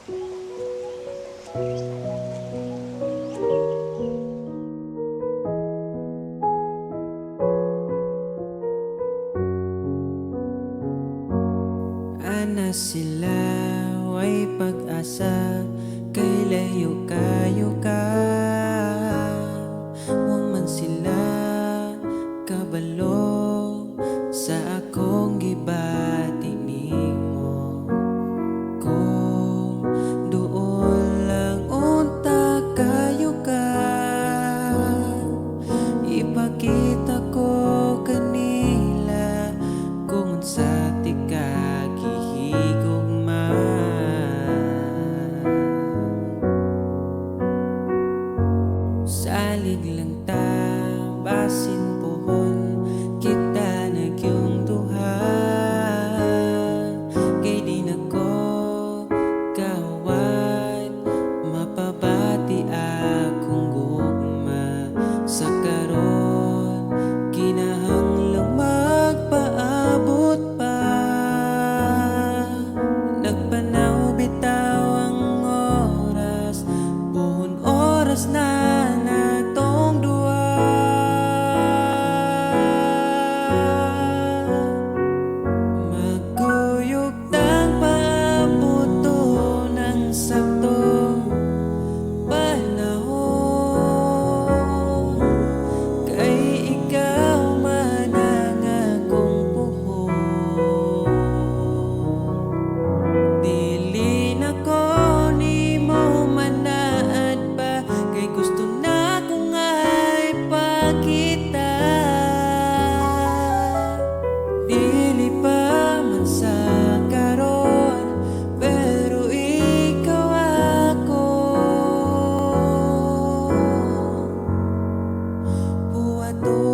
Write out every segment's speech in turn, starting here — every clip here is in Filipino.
Ana sila way pag-asa, kay layo kayo ka. Wa man sila kabalo sa akong gibati nimo. Kung duol lang unta kayo ka, ipakita ko kanila kung sa tika gihigugma. Salig lang ta, basin pohon kita nagyong duha. Kay di na ko kawat mapabati akong gugma. Sa karon kinahanglang magpaabot pa. Nagpanaw bitaw ang oras, buong oras na natong duwa. Magkuyog tang paabot to ng saktong panahon. Kay ikaw man ang akong puhon. Dili na ko nimo manaad pa, kay gusto na ko nga ipakita. Dili pa man sa karon, pero ikaw ako. Buhaton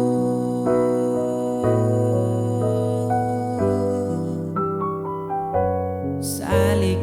salig